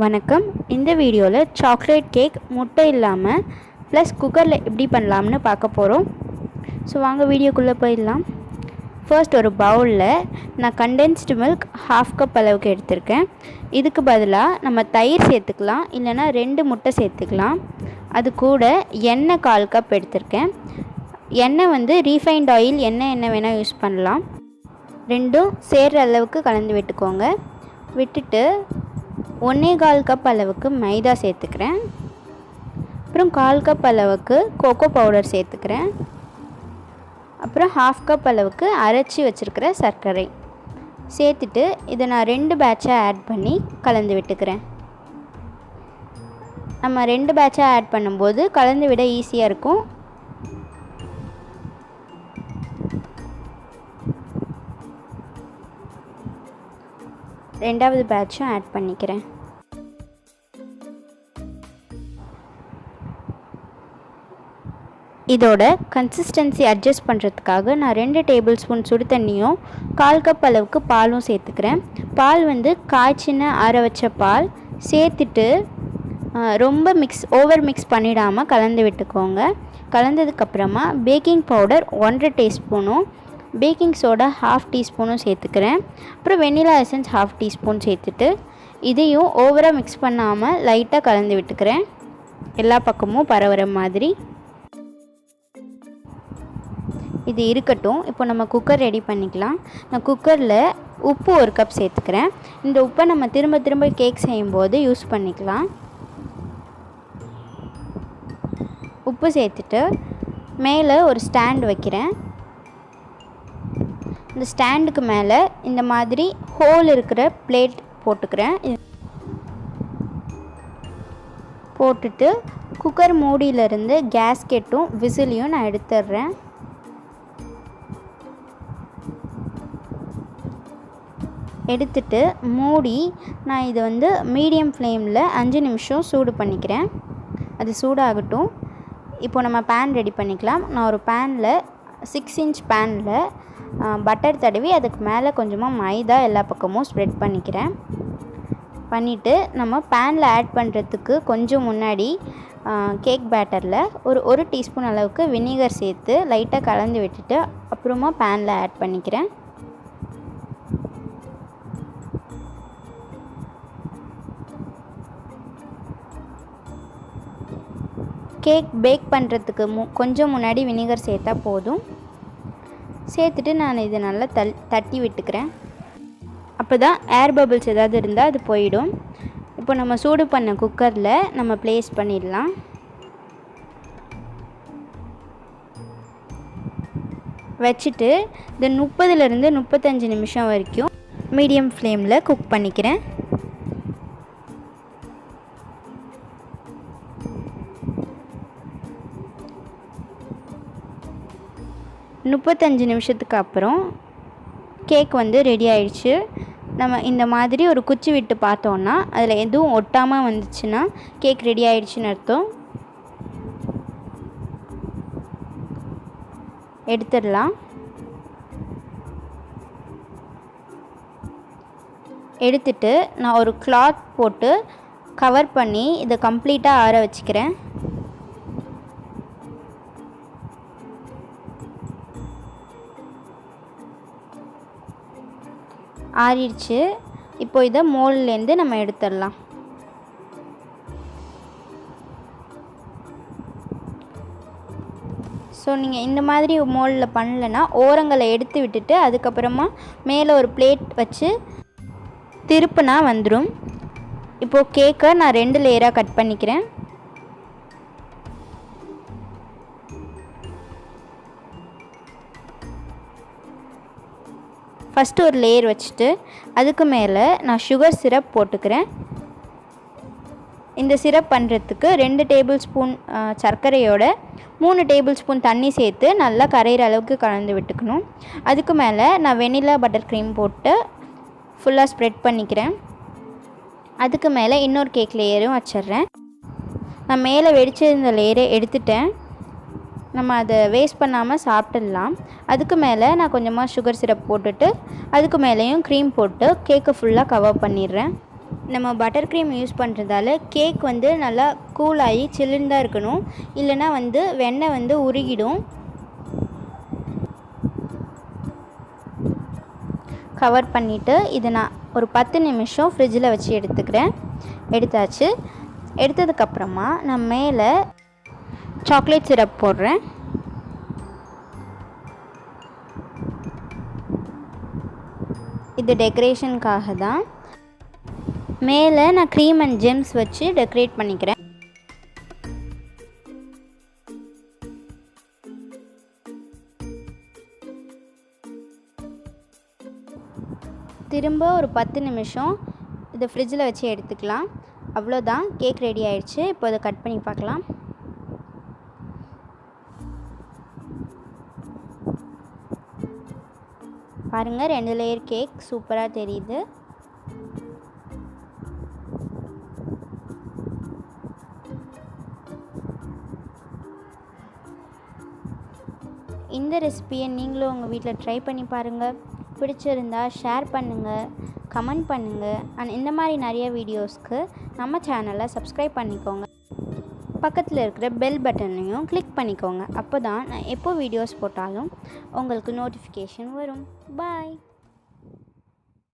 வணக்கம். இந்த வீடியோவில் சாக்லேட் கேக் முட்டை இல்லாமல் ப்ளஸ் குக்கரில் எப்படி பண்ணலாம்னு பார்க்க போகிறோம். ஸோ வாங்க வீடியோக்குள்ளே போயிடலாம். ஃபர்ஸ்ட் ஒரு பவுலில் நான் கண்டென்ஸ்டு மில்க் 1/2 கப் அளவுக்கு எடுத்திருக்கேன். இதுக்கு பதிலாக நம்ம தயிர் சேர்த்துக்கலாம், இல்லைனா 2 முட்டை சேர்த்துக்கலாம். அது கூட எண்ணெய் 1/4 கப் எடுத்திருக்கேன். எண்ணெய் ரீஃபைண்ட் ஆயில், எண்ணெய் வேணால் யூஸ் பண்ணலாம். ரெண்டும் சேர்கிற அளவுக்கு கலந்து விட்டுக்கோங்க. விட்டுட்டு 1/4 கப் அளவுக்கு மைதா சேர்த்துக்கிறேன். அப்புறம் 1/4 கப் அளவுக்கு கோகோ பவுடர் சேர்த்துக்கிறேன். அப்புறம் 1/2 கப் அளவுக்கு அரைச்சி வச்சுருக்கிற சர்க்கரை சேர்த்துட்டு இதை நான் 2 பேட்சாக ஆட் பண்ணி கலந்து விட்டுக்கிறேன். நம்ம 2 பேட்சாக ஆட் பண்ணும்போது கலந்து விட ஈஸியாக இருக்கும். ரெண்டாவது பேட்சும் ஆட் பண்ணிக்கிறேன். இதோட கன்சிஸ்டன்சி அட்ஜஸ்ட் பண்ணுறதுக்காக நான் 2 டேபிள் ஸ்பூன் சுடு தண்ணியும் 1/4 கப் அளவுக்கு பாலும் சேர்த்துக்கிறேன். பால் காய்ச்சின ஆற வச்ச பால் சேர்த்துட்டு ரொம்ப ஓவர் மிக்ஸ் பண்ணிடாமல் கலந்து விட்டுக்கோங்க. கலந்ததுக்கப்புறமா பேக்கிங் பவுடர் 1/2 டீஸ்பூனும் பேக்கிங் சோடா 1/2 டீஸ்பூனும் சேர்த்துக்கிறேன். அப்புறம் வெண்ணிலா எசன்ஸ் 1/2 டீஸ்பூன் சேர்த்துட்டு இதையும் ஓவராக மிக்ஸ் பண்ணாமல் லைட்டாக கலந்து விட்டுக்கிறேன், எல்லா பக்கமும் பரவுற மாதிரி. இது இருக்கட்டும். இப்போ நம்ம குக்கர் ரெடி பண்ணிக்கலாம். நான் குக்கரில் உப்பு 1 கப் சேர்த்துக்கிறேன். இந்த உப்பை நம்ம திரும்ப கேக் செய்யும்போது யூஸ் பண்ணிக்கலாம். உப்பு சேர்த்துட்டு மேலே ஒரு ஸ்டாண்ட் வைக்கிறேன். இந்த ஸ்டாண்டுக்கு மேலே இந்த மாதிரி ஹோல் இருக்கிற பிளேட் போட்டுக்கிறேன். போட்டுட்டு குக்கர் மூடியிலேருந்து கேஸ்கெட்டும் விசிலையும் நான் எடுத்துடுறேன். எடுத்துட்டு மூடி நான் இதை மீடியம் ஃப்ளேமில் 5 நிமிஷம் சூடு பண்ணிக்கிறேன். அது சூடாகட்டும். இப்போ நம்ம பேன் ரெடி பண்ணிக்கலாம். நான் ஒரு பேனில் 6 இன்ச் பேனில் பட்டர் தடவி அதுக்கு மேலே கொஞ்சமாக மைதா எல்லா பக்கமும் ஸ்ப்ரெட் பண்ணிக்கிறேன். பண்ணிவிட்டு நம்ம பேனில் ஆட் பண்ணுறதுக்கு கொஞ்சம் முன்னாடி கேக் பேட்டரில் ஒரு டீஸ்பூன் அளவுக்கு வினிகர் சேர்த்து லைட்டாக கலந்து விட்டுட்டு அப்புறமா பேனில் ஆட் பண்ணிக்கிறேன். கேக் பேக் பண்ணுறதுக்கு கொஞ்சம் முன்னாடி வினிகர் சேர்த்தா போதும். சேர்த்துட்டு நான் இதை நல்லா தட்டி விட்டுக்கிறேன். அப்போ தான் ஏர் பபிள்ஸ் ஏதாவது இருந்தால் அது போயிடும். இப்போ நம்ம சூடு பண்ண குக்கரில் நம்ம ப்ளேஸ் பண்ணிடலாம். வச்சுட்டு இந்த 30லேருந்து 35 நிமிஷம் வரைக்கும் மீடியம் ஃப்ளேமில் குக் பண்ணிக்கிறேன். முப்பத்தஞ்சு நிமிஷத்துக்கு அப்புறம் கேக் ரெடி ஆயிடுச்சு. நம்ம இந்த மாதிரி ஒரு குச்சி விட்டு பார்த்தோன்னா அதில் எதுவும் ஒட்டாமல் வந்துச்சுன்னா கேக் ரெடி ஆயிடுச்சுன்னு அர்த்தம். எடுத்துடலாம். எடுத்துட்டு நான் ஒரு கிளாத் போட்டு கவர் பண்ணி இதை கம்ப்ளீட்டாக ஆற வச்சுக்கிறேன். ஆறிடுச்சு. இப்போ இதை மோல்லேருந்து நம்ம எடுத்துடலாம். ஸோ நீங்கள் இந்த மாதிரி மோல்டில் பண்ணலைன்னா ஓரங்களை எடுத்து விட்டுட்டு அதுக்கப்புறமா மேலே ஒரு பிளேட் வச்சு திருப்புனா வந்துடும். இப்போது கேக்கை நான் 2 லேயராக கட் பண்ணிக்கிறேன். ஃபஸ்ட்டு ஒரு லேயர் வச்சுட்டு அதுக்கு மேலே நான் சுகர் சிரப் போட்டுக்கிறேன். இந்த சிரப் பண்ணுறதுக்கு 2 டேபிள் ஸ்பூன் சர்க்கரையோட 3 டேபிள் ஸ்பூன் தண்ணி சேர்த்து நல்லா கரையிற அளவுக்கு கலந்து விட்டுக்கணும். அதுக்கு மேலே நான் வெனிலா பட்டர் க்ரீம் போட்டு ஃபுல்லாக ஸ்ப்ரெட் பண்ணிக்கிறேன். அதுக்கு மேலே இன்னொரு கேக் லேயரும் வச்சிட்றேன். நான் மேலே வெடிச்சிருந்த லேயரை எடுத்துட்டேன். நம்ம அதை வேஸ்ட் பண்ணாமல் சாப்பிட்டுடலாம். அதுக்கு மேலே நான் கொஞ்சமாக சுகர் சிரப் போட்டுட்டு அதுக்கு மேலேயும் க்ரீம் போட்டு கேக்கை ஃபுல்லாக கவர் பண்ணிடுறேன். நம்ம பட்டர் க்ரீம் யூஸ் பண்ணுறதால கேக் வந்து நல்லா கூலாகி சில்லுன்னு தான் இருக்கணும், இல்லைனா வந்து வெண்ணெய் வந்து உருகிடும். கவர் பண்ணிவிட்டு இதை நான் ஒரு 10 நிமிஷம் ஃப்ரிட்ஜில் வச்சு எடுத்துக்கிறேன். எடுத்தாச்சு. எடுத்ததுக்கப்புறமா நான் மேலே சாக்லேட் சிரப் போடுறேன். இது டெக்கரேஷனுக்காக தான். மேலே நான் க்ரீம் அண்ட் ஜெம்ஸ் வச்சு டெக்கரேட் பண்ணிக்கிறேன். திரும்ப ஒரு 10 நிமிஷம் இதை ஃப்ரிட்ஜில் வச்சு எடுத்துக்கலாம். அவ்வளோதான், கேக் ரெடி ஆயிடுச்சு. இப்போ அதை கட் பண்ணி பார்க்கலாம். பாருங்கள், 2 லேயர் கேக் சூப்பராக தெரியுது. இந்த ரெசிபியை நீங்களும் உங்கள் வீட்டில் ட்ரை பண்ணி பாருங்கள். பிடிச்சிருந்தா ஷேர் பண்ணுங்கள், கமெண்ட் பண்ணுங்கள். அண்ட் இந்த மாதிரி நிறைய வீடியோஸ்க்கு நம்ம சேனலை சப்ஸ்கிரைப் பண்ணிக்கோங்க. பக்கத்தில் இருக்கிற பெல் பட்டனையும் கிளிக் பண்ணிக்கோங்க. அப்போ தான் நான் எப்போ வீடியோஸ் போட்டாலும் உங்களுக்கு நோட்டிஃபிகேஷன் வரும். பாய்.